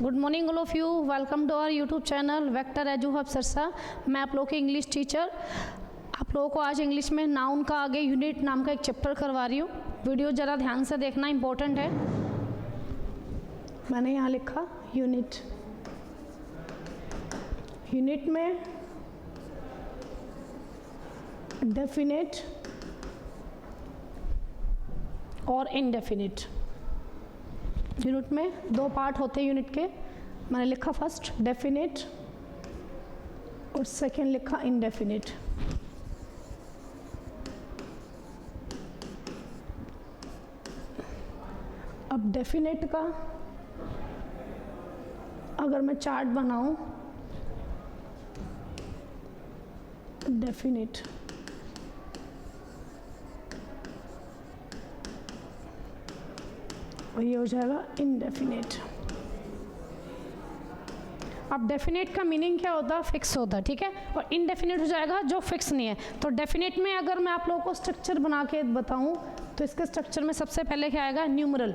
Good morning all of you, welcome to our YouTube channel vector edu hub Sirsa. मैं आप लोगों की English teacher. आप लोगों को आज इंग्लिश में नाउन का आगे यूनिट नाम का एक चैप्टर करवा रही हूँ। वीडियो ज़रा ध्यान से देखना, इम्पोर्टेंट है। मैंने यहाँ लिखा यूनिट। यूनिट में डेफिनेट और इनडेफिनेट। यूनिट में दो पार्ट होते हैं यूनिट के। मैंने लिखा फर्स्ट डेफिनेट और सेकंड लिखा इनडेफिनेट। अब डेफिनेट का अगर मैं चार्ट बनाऊं, डेफिनेट और ये हो जाएगा इनडेफिनेट। अब डेफिनेट का मीनिंग क्या होता है? फिक्स होता है, ठीक है। और इनडेफिनेट हो जाएगा जो फिक्स नहीं है। तो डेफिनेट में अगर मैं आप लोगों को स्ट्रक्चर बना के बताऊं तो इसके स्ट्रक्चर में सबसे पहले क्या आएगा? न्यूमरल।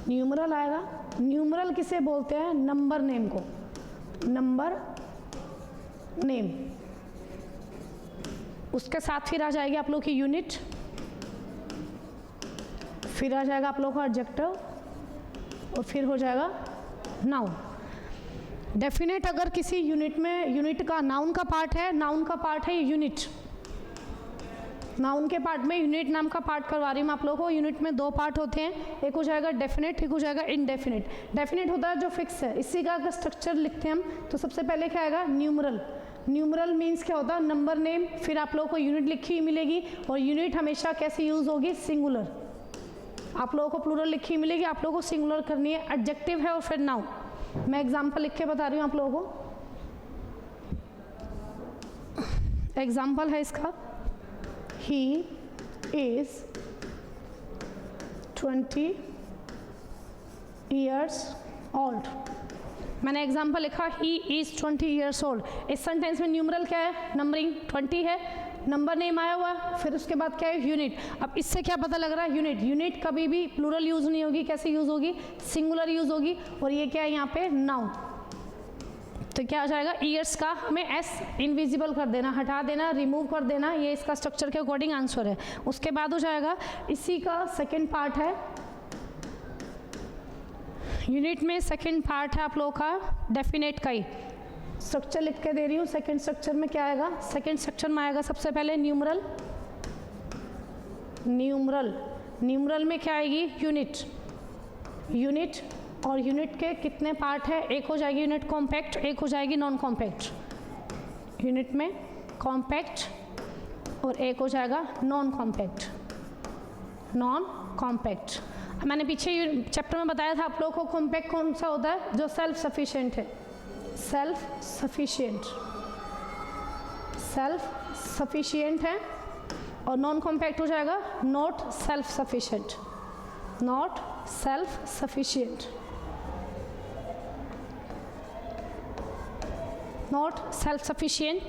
न्यूमरल आएगा। न्यूमरल किसे बोलते हैं? नंबर नेम को। Number name. उसके साथ फिर आ जाएगी आप लोगों की यूनिट, फिर आ जाएगा आप लोगों का एडजेक्टिव और फिर हो जाएगा नाउन। डेफिनेट अगर किसी यूनिट में, यूनिट का नाउन का पार्ट है, नाउन का पार्ट है यूनिट। नाउन के पार्ट में यूनिट नाम का पार्ट करवा रही हूँ मैं आप लोगों को। यूनिट में दो पार्ट होते हैं, एक हो जाएगा डेफिनेट, एक हो जाएगा इनडेफिनेट। डेफिनेट होता है जो फिक्स है। इसी का अगर स्ट्रक्चर लिखते हैं हम तो सबसे पहले क्या आएगा? न्यूमरल। न्यूमरल मीन्स क्या होता है? Number name. फिर आप लोगों को यूनिट लिखी हुई मिलेगी और यूनिट हमेशा कैसे यूज होगी? सिंगुलर। आप लोगों को प्लूरल लिखी मिलेगी, आप लोगों को सिंगुलर करनी है। एडजेक्टिव है और फिर नाउन। मैं एग्जांपल लिख के बता रही हूँ आप लोगों को। एग्जांपल है इसका, ही इज 20 years old। मैंने एग्जांपल लिखा ही इज 20 years old। इस सेंटेंस में न्यूमरल क्या है? नंबरिंग 20 है, नंबर नेम आया हुआ, फिर उसके बाद क्या है? यूनिट। अब इससे क्या पता लग रहा है? यूनिट। यूनिट कभी भी प्लूरल यूज नहीं होगी। कैसे यूज होगी? सिंगुलर यूज होगी। और ये क्या है यहाँ पे? नाउन। तो क्या आ जाएगा? ईयर्स का हमें एस इनविजिबल कर देना, हटा देना, रिमूव कर देना। ये इसका स्ट्रक्चर के अकॉर्डिंग आंसर है। उसके बाद हो जाएगा, इसी का सेकेंड पार्ट है यूनिट में। सेकेंड पार्ट है आप लोगों का डेफिनेट का ही। स्ट्रक्चर लिख के दे रही हूँ। सेकंड स्ट्रक्चर में क्या आएगा? सेकंड स्ट्रक्चर में आएगा सबसे पहले न्यूमरल। न्यूमरल। न्यूमरल में क्या आएगी? यूनिट। यूनिट। और यूनिट के कितने पार्ट है? एक हो जाएगी यूनिट कॉम्पैक्ट, एक हो जाएगी नॉन कॉम्पैक्ट। यूनिट में कॉम्पैक्ट और एक हो जाएगा नॉन कॉम्पैक्ट। Non compact. मैंने पीछे चैप्टर में बताया था आप लोगों को कॉम्पैक्ट कौन सा होता है? जो सेल्फ सफिशिएंट है। Self sufficient. सेल्फ सफिशिएंट है। और नॉन कॉम्पैक्ट हो जाएगा not self sufficient. Not self sufficient. Not self sufficient.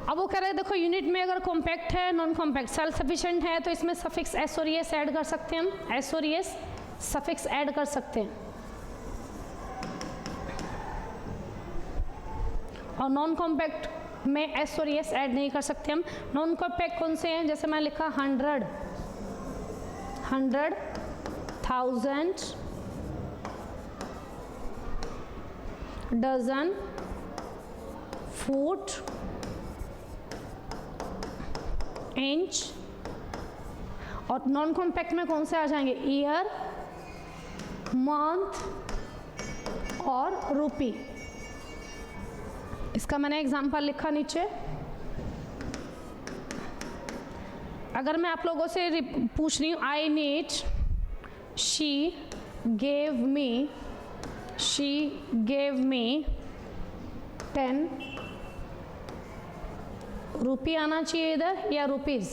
अब वो कह रहे हैं देखो यूनिट में अगर कॉम्पैक्ट है, नॉन कॉम्पैक्ट, सेल्फ सफिशिएंट है तो इसमें सफिक्स एस और एस ऐड कर सकते हैं हम। एस और एस सफिक्स ऐड कर सकते हैं। और नॉन कॉम्पैक्ट में एस और एस ऐड नहीं कर सकते हम। नॉन कॉम्पैक्ट कौन से हैं? जैसे मैं लिखा 100, 100, 1000, डजन, फुट, इंच। और नॉन कॉम्पैक्ट में कौन से आ जाएंगे? ईयर, मंथ और रुपी। इसका मैंने एग्जांपल लिखा नीचे। अगर मैं आप लोगों से पूछ रही हूँ, I need, she gave me, she gave me 10 रुपी आना चाहिए इधर या रुपीज?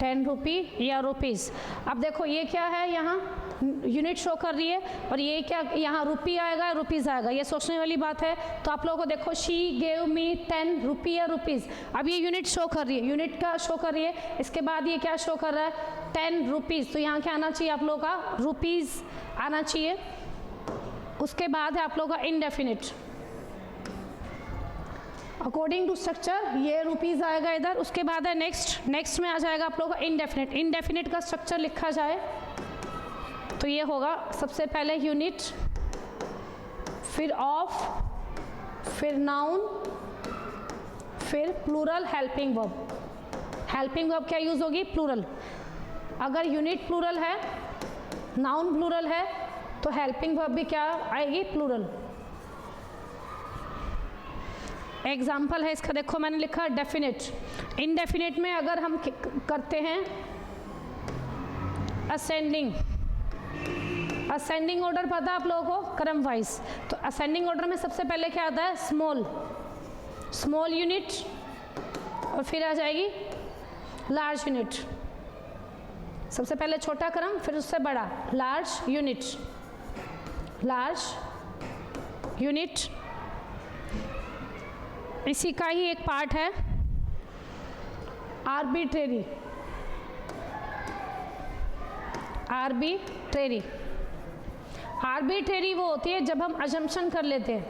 10 रुपी या रुपीज़। अब देखो ये क्या है, यहाँ यूनिट शो कर रही है और ये क्या, यहाँ रुपी आएगा रुपीज़ आएगा, ये सोचने वाली बात है। तो आप लोगों को देखो शी गेव मी 10 रुपी या रुपीज़। अब ये यूनिट शो कर रही है, यूनिट का शो कर रही है। इसके बाद ये क्या शो कर रहा है, 10 रुपीज़। तो यहाँ क्या आना चाहिए आप लोगों का, रुपीज़ आना चाहिए। उसके बाद है आप लोगों का इंडेफिनिट। अकॉर्डिंग टू स्ट्रक्चर ये रुपीज़ आएगा इधर। उसके बाद है नेक्स्ट में आ जाएगा आप लोगों का इंडेफिनिट। इंडेफिनिट का स्ट्रक्चर लिखा जाए तो ये होगा, सबसे पहले यूनिट, फिर ऑफ, फिर नाउन, फिर plural helping verb. Helping verb क्या यूज़ होगी, प्लूरल। अगर यूनिट प्लूरल है, नाउन प्लूरल है, तो हेल्पिंग वर्ब भी क्या आएगी, प्लूरल। एग्जाम्पल है इसका, देखो मैंने लिखा डेफिनेट। इनडेफिनेट में अगर हम करते हैं असेंडिंग ऑर्डर पता है आप लोगों को, क्रम वाइज। तो असेंडिंग ऑर्डर में सबसे पहले क्या आता है, स्मॉल यूनिट, और फिर आ जाएगी लार्ज यूनिट। सबसे पहले छोटा क्रम, फिर उससे बड़ा, लार्ज यूनिट। इसी का ही एक पार्ट है आर्बिट्रेरी। आर्बिट्रेरी वो होती है जब हम अजम्पशन कर लेते हैं।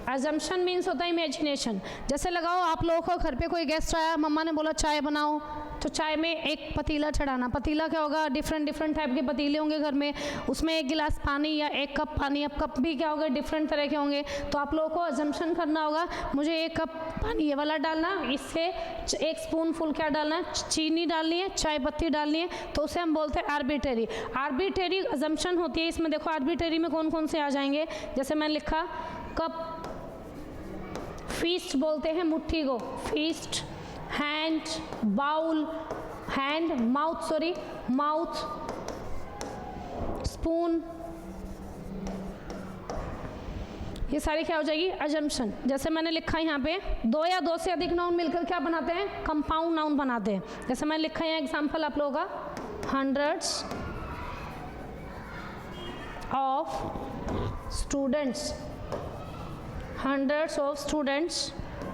अजम्पशन मीन्स होता है इमेजिनेशन। जैसे लगाओ आप लोगों को घर पे कोई गेस्ट आया, मम्मा ने बोला चाय बनाओ, तो चाय में एक पतीला चढ़ाना। पतीला क्या होगा, डिफरेंट टाइप के पतीले होंगे घर में, उसमें 1 गिलास पानी या 1 कप पानी। अब कप भी क्या होगा, डिफरेंट तरह के होंगे। तो आप लोगों को अजम्पशन करना होगा, मुझे 1 कप पानी ये वाला डालना, इससे 1 स्पून फुल क्या डालना है, चीनी डालनी है, चाय पत्ती डालनी है। तो उसे हम बोलते हैं आर्बिट्रेरी अजम्पशन होती है। इसमें देखो आर्बिट्रेरी में कौन कौन से आ जाएंगे, जैसे मैंने लिखा कप, फीस्ट बोलते हैं मुट्ठी को, fist, hand, bowl, mouth, spoon, ये सारी क्या हो जाएगी, अजम्पशन। जैसे मैंने लिखा यहाँ पे 2 या 2 से अधिक नाउन मिलकर क्या बनाते हैं, कंपाउंड नाउन बनाते हैं। जैसे मैंने लिखा है एग्जाम्पल आप लोगों का, hundreds of students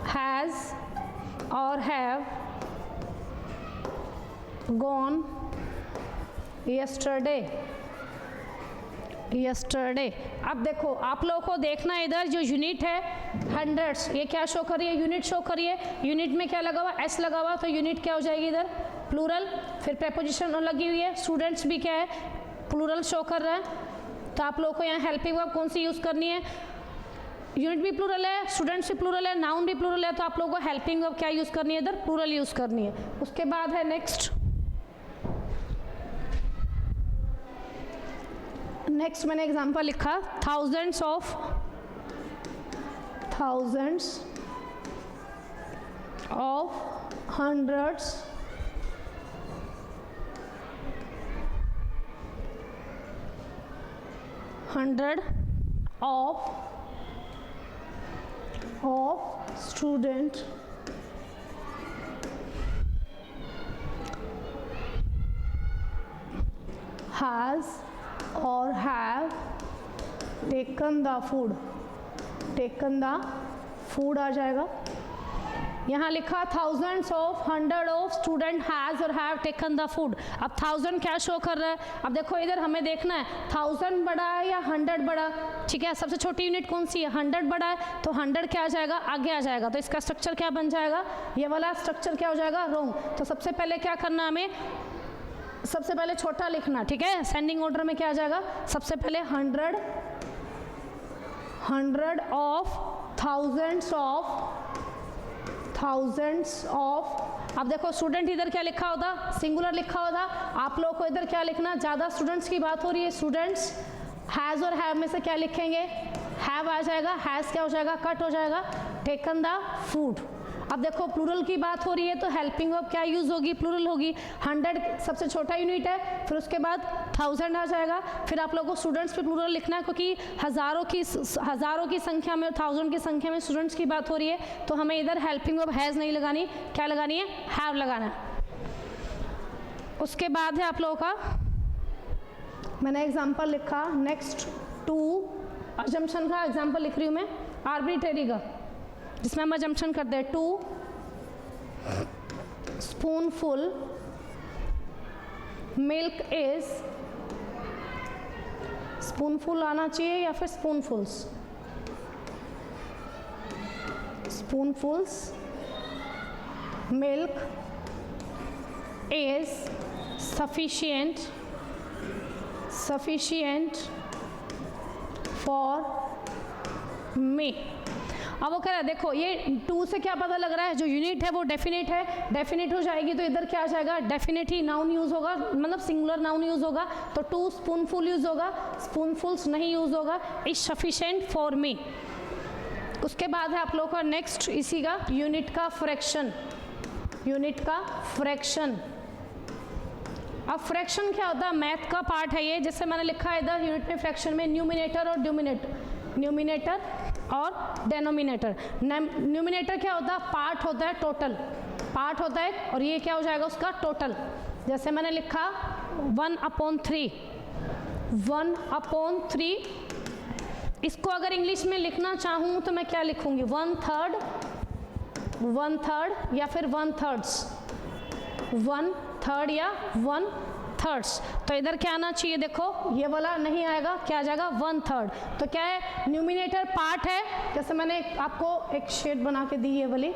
has or have gone yesterday। अब देखो आप लोगों को देखना है इधर जो यूनिट है हंड्रेड्स, ये क्या शो कर रही है, यूनिट शो कर रही है। यूनिट में क्या लगा हुआ, एस लगा हुआ, तो यूनिट क्या हो जाएगी इधर, प्लूरल। फिर प्रेपोजिशन लगी हुई है, स्टूडेंट्स भी क्या है, प्लूरल शो कर रहा है। तो आप लोगों को यहाँ हेल्पिंग वर्ब कौन सी यूज़ करनी है, यूनिट भी प्लूरल है, स्टूडेंट्स भी प्लूरल है, नाउन भी प्लूरल है। तो आप लोगों को हेल्पिंग वर्ब क्या यूज़ करनी है इधर, प्लूरल यूज़ करनी है। उसके बाद है नेक्स्ट मैंने एग्जांपल लिखा thousands of hundreds of student has or have taken the food आ जाएगा। यहाँ लिखा thousands of, 100 of, student has और हैव टेकन द फूड। अब 1000 क्या शो कर रहा है, अब देखो इधर हमें देखना है 1000 बड़ा है या 100 बड़ा, ठीक है। सबसे छोटी यूनिट कौन सी है, 100 बड़ा है, तो 100 क्या आ जाएगा, आगे आ जाएगा। तो इसका स्ट्रक्चर क्या बन जाएगा, ये वाला स्ट्रक्चर क्या हो जाएगा, रॉन्ग। तो सबसे पहले क्या करना हमें, सबसे पहले छोटा लिखना, ठीक है। सेंडिंग ऑर्डर में क्या आ जाएगा, सबसे पहले 100 ऑफ, थाउजेंड्स ऑफ। अब देखो स्टूडेंट इधर क्या लिखा होता, सिंगुलर लिखा होता। आप लोगों को इधर क्या लिखना, ज़्यादा स्टूडेंट्स की बात हो रही है, स्टूडेंट्स। हैज़ और हैव में से क्या लिखेंगे, हैव आ जाएगा, हैज़ क्या हो जाएगा, कट हो जाएगा, टेकन द फूड। अब देखो प्लूरल की बात हो रही है तो हेल्पिंग वर्ब क्या यूज़ होगी, प्लूरल होगी। 100 सबसे छोटा यूनिट है, फिर उसके बाद 1000 आ जाएगा। फिर आप लोगों को स्टूडेंट्स पे प्लूरल लिखना है, क्योंकि हज़ारों की संख्या में, 1000 की संख्या में स्टूडेंट्स की बात हो रही है, तो हमें इधर हेल्पिंग वर्ब हैज़ नहीं लगानी, क्या लगानी है, हैव लगाना है। उसके बाद है आप लोगों का, मैंने एग्जाम्पल लिखा नेक्स्ट टू, अजम्पशन का एग्जाम्पल लिख रही हूँ मैं, आर्बिट्रेरी का, जिसमें हम अजम्पशन करते हैं। 2 स्पूनफुल मिल्क इज, स्पूनफुल आना चाहिए या फिर spoonfuls, spoonfuls milk is sufficient for me. अब वो कह रहा है, देखो ये 2 से क्या पता लग रहा है, जो यूनिट है वो डेफिनेट है, डेफिनेट हो जाएगी तो इधर क्या आ जाएगा, डेफिनेट ही नाउन यूज होगा, मतलब सिंगुलर नाउन यूज होगा, तो 2 स्पूनफुल यूज होगा, स्पूनफुल्स नहीं यूज होगा, इज सफिशिएंट फॉर मी। उसके बाद है आप लोगों का नेक्स्ट इसी का यूनिट का फ्रैक्शन, यूनिट का फ्रैक्शन। अब फ्रैक्शन क्या होता है, मैथ का पार्ट है ये, जैसे मैंने लिखा है इधर यूनिट में फ्रैक्शन में न्यूमिनेटर और न्यूमिनेटर और डेनोमिनेटर। न्यूमिनेटर क्या होता है, पार्ट होता है, टोटल पार्ट होता है, और ये क्या हो जाएगा उसका टोटल। जैसे मैंने लिखा 1/3, 1/3, इसको अगर इंग्लिश में लिखना चाहूँ तो मैं क्या लिखूँगी, 1/3 या फिर 1/3, 1/3 या 1/3। तो इधर क्या आना चाहिए, देखो ये वाला नहीं आएगा, क्या आ जाएगा 1/3। तो क्या है, न्यूमिनेटर पार्ट है, जैसे मैंने आपको एक शेड बना के दी है वाली।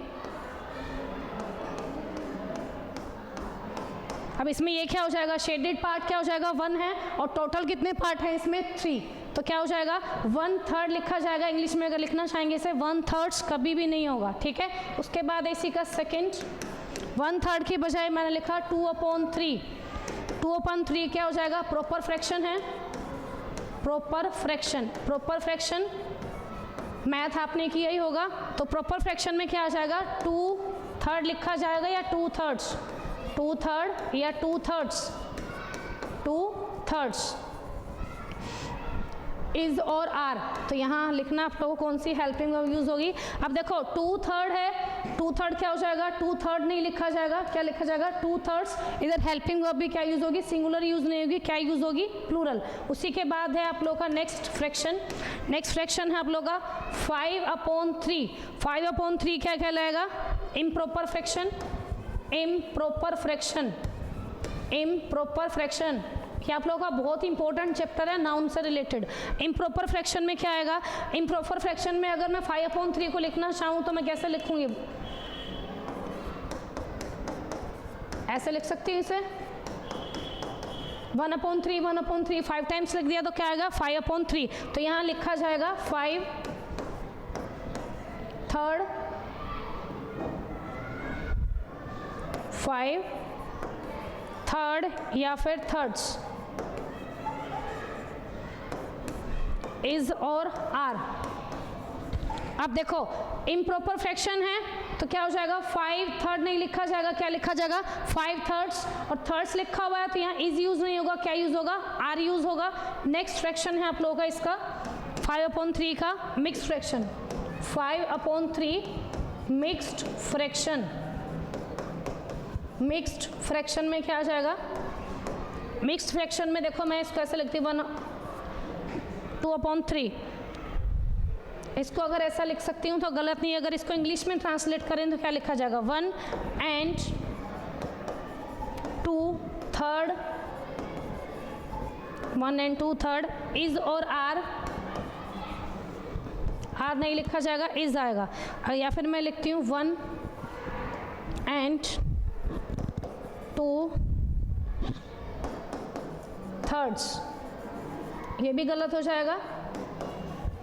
अब इसमें ये क्या हो जाएगा, शेडेड पार्ट क्या हो जाएगा, 1 है, और टोटल कितने पार्ट हैं इसमें, 3, तो क्या हो जाएगा 1/3 लिखा जाएगा। इंग्लिश में अगर लिखना चाहेंगे इसे 1/3 कभी भी नहीं होगा, ठीक है। उसके बाद इसी का सेकेंड, 1/3 की बजाय मैंने लिखा 2/3, 2/3 क्या हो जाएगा, प्रॉपर फ्रैक्शन है, प्रॉपर फ्रैक्शन मैथ आपने किया ही होगा, तो प्रॉपर फ्रैक्शन में क्या आ जाएगा, 2/3 लिखा जाएगा या 2/3, 2/3 या 2/3 इज और आर। तो यहाँ लिखना आप लोगों को कौन सी हेल्पिंग वर्ब यूज होगी। अब देखो 2/3 है, 2/3 क्या हो जाएगा, 2/3 नहीं लिखा जाएगा, क्या लिखा जाएगा 2/3। इधर हेल्पिंग वर्ब भी क्या यूज होगी, सिंगुलर यूज नहीं होगी, क्या यूज होगी, प्लूरल। उसी के बाद है आप लोगों का नेक्स्ट फ्रैक्शन है आप लोगों का 5/3। 5/3 क्या कहलाएगा, इम्प्रॉपर फ्रैक्शन। ये आप लोगों का बहुत इंपॉर्टेंट चैप्टर है, नाउन से रिलेटेड। इम्प्रॉपर फ्रैक्शन में क्या आएगा, इम्प्रॉपर फ्रैक्शन में अगर मैं 5/3 को लिखना चाहूँ तो मैं कैसे लिखूंगी, ऐसे लिख सकती हूँ इसे, 1/3 5 टाइम्स लिख दिया तो क्या आएगा 5/3। तो यहाँ लिखा जाएगा 5/3 या फिर थर्ड्स, इज और आर। अब देखो इम्प्रॉपर फ्रैक्शन है तो क्या हो जाएगा 5/3 नहीं लिखा जाएगा, क्या लिखा जाएगा 5/3, और थर्ड्स लिखा हुआ है तो यहाँ इज यूज नहीं होगा, क्या यूज होगा, आर यूज होगा। नेक्स्ट फ्रैक्शन है आप लोगों का इसका 5/3 का मिक्स्ड फ्रैक्शन, 5/3 मिक्स्ड फ्रैक्शन में क्या आ जाएगा, मिक्स्ड फ्रैक्शन में देखो मैं इसको ऐसे लिखती हूँ 2/3, इसको अगर ऐसा लिख सकती हूँ तो गलत नहीं है। अगर इसको इंग्लिश में ट्रांसलेट करें तो क्या लिखा जाएगा 1 and 2/3 इज और आर नहीं लिखा जाएगा, इज आएगा। या फिर मैं लिखती हूँ 1 and 2/3, ये भी गलत हो जाएगा।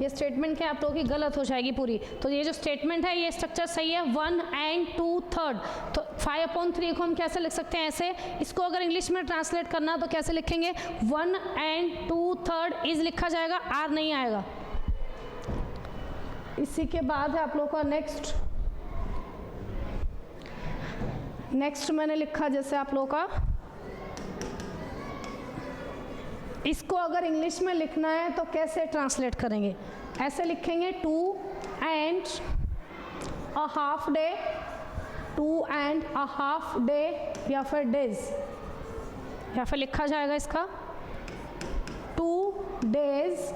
ये स्टेटमेंट क्या आप लोगों की गलत हो जाएगी पूरी। तो ये जो स्टेटमेंट है ये स्ट्रक्चर सही है, 1 and 2/3। तो 5/3 को हम कैसे लिख सकते हैं ऐसे, इसको अगर इंग्लिश में ट्रांसलेट करना तो कैसे लिखेंगे 1 and 2/3 इज लिखा जाएगा, आर नहीं आएगा। इसी के बाद है आप लोगों का नेक्स्ट नेक्स्ट मैंने लिखा जैसे आप लोगों का, इसको अगर इंग्लिश में लिखना है तो कैसे ट्रांसलेट करेंगे, ऐसे लिखेंगे 2 and a half day, 2 and a half day या फिर days, या फिर लिखा जाएगा इसका 2 days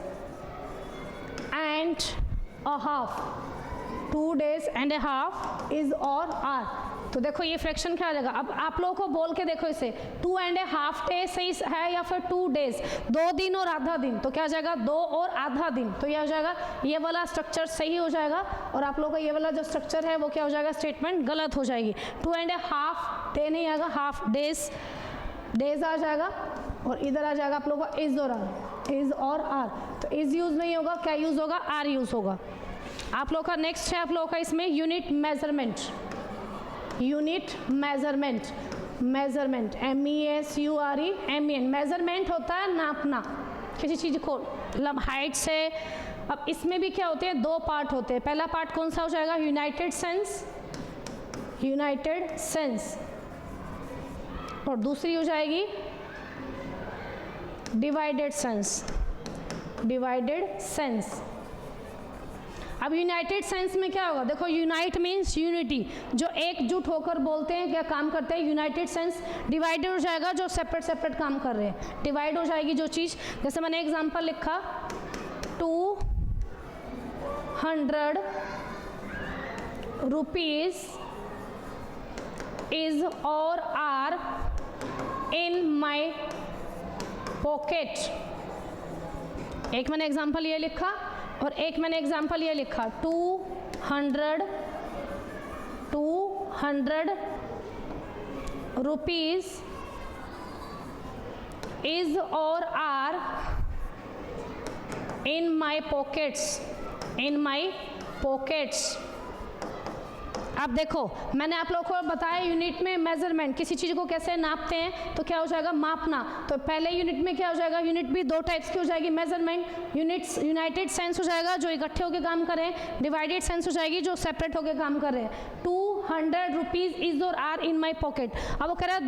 and a half, 2 days and a half is or are। तो देखो ये फ्रैक्शन क्या आ जाएगा, अब आप लोगों को बोल के देखो इसे 2 and a half day सही है या फिर 2 days, 2 दिन और आधा दिन, तो क्या आ जाएगा 2 और आधा दिन, तो ये हो जाएगा, ये वाला स्ट्रक्चर सही हो जाएगा और आप लोगों का ये वाला जो स्ट्रक्चर है वो क्या हो जाएगा, स्टेटमेंट गलत हो जाएगी। 2 and a half day नहीं आएगा, हाफ डेज आ जाएगा और इधर आ जाएगा आप लोगों का इज और आर, इज और आर, तो इज यूज नहीं होगा, क्या यूज होगा, आर यूज होगा। आप लोगों का नेक्स्ट है आप लोगों का इसमें unit measurement, unit measurement, measurement MESUREMENट, मेजरमेंट होता है नापना किसी चीज़ को, मतलब हाइट से। अब इसमें भी क्या होते हैं, 2 पार्ट होते हैं, पहला पार्ट कौन सा हो जाएगा, यूनाइटेड सेंस, यूनाइटेड सेंस, और दूसरी हो जाएगी डिवाइडेड सेंस, डिवाइडेड सेंस। अब यूनाइटेड सेंस में क्या होगा, देखो यूनाइट मीन्स यूनिटी, जो एकजुट होकर बोलते हैं क्या काम करते हैं, यूनाइटेड सेंस। डिवाइडेड हो जाएगा जो सेपरेट सेपरेट काम कर रहे हैं, डिवाइड हो जाएगी जो चीज़, जैसे मैंने एग्जांपल लिखा 200 रुपीज़ इज और आर इन माई पॉकेट, एक मैंने एग्जांपल ये लिखा और एक मैंने एग्जांपल ये लिखा 200 रुपीज़ इज और are in my pockets, in my pockets. अब देखो मैंने आप लोगों को बताया यूनिट में मेजरमेंट, किसी चीज़ को कैसे नापते हैं, तो क्या हो जाएगा मापना, तो पहले यूनिट में क्या हो जाएगा, यूनिट भी 2 टाइप्स की हो जाएगी, मेजरमेंट यूनिट्स, यूनाइटेड सेंस हो जाएगा जो इकट्ठे होकर काम करें, डिवाइडेड सेंस हो जाएगी जो सेपरेट होकर काम कर रहे हैं। 200 रुपीज़ इज और आर इन माई पॉकेट, अब वो कह रहा है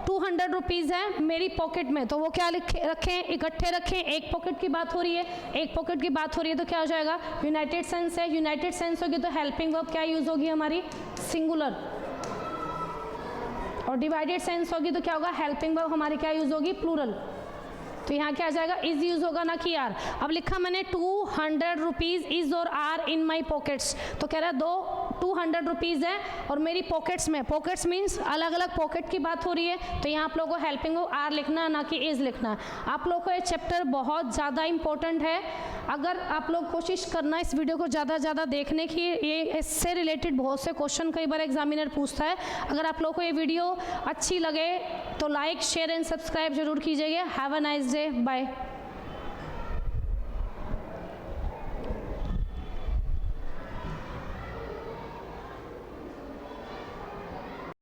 200 रुपीज़ है मेरी पॉकेट में, तो वो क्या रखें, इकट्ठे रखें, एक पॉकेट की बात हो रही है, एक पॉकेट की बात हो रही है, तो क्या हो जाएगा यूनाइटेड सेंस है, यूनाइटेड सेंस होगी तो हेल्पिंग वर्ब क्या यूज़ होगी हमारी, सिंगुलर, और डिवाइडेड सेंस होगी तो क्या होगा, हेल्पिंग वर्ब हमारी क्या यूज होगी, प्लूरल, तो यहाँ क्या आ जाएगा, इज यूज होगा ना कि आर। अब लिखा मैंने 200 रुपीज़ इज और आर इन माई पॉकेट्स, तो कह रहा है 200 रुपीज़ है और मेरी पॉकेट्स में, पॉकेट्स मीन्स अलग अलग पॉकेट की बात हो रही है, तो यहाँ आप लोगों को हेल्पिंग वर्ब आर लिखना है ना कि इज लिखना है। आप लोगों को ये चैप्टर बहुत ज़्यादा इंपॉर्टेंट है, अगर आप लोग कोशिश करना इस वीडियो को ज़्यादा से ज़्यादा देखने की, ये इससे रिलेटेड बहुत से क्वेश्चन कई बार एग्जामिनर पूछता है। अगर आप लोगों को ये वीडियो अच्छी लगे तो लाइक शेयर एंड सब्सक्राइब जरूर कीजिएगा। Have a nice day, bye.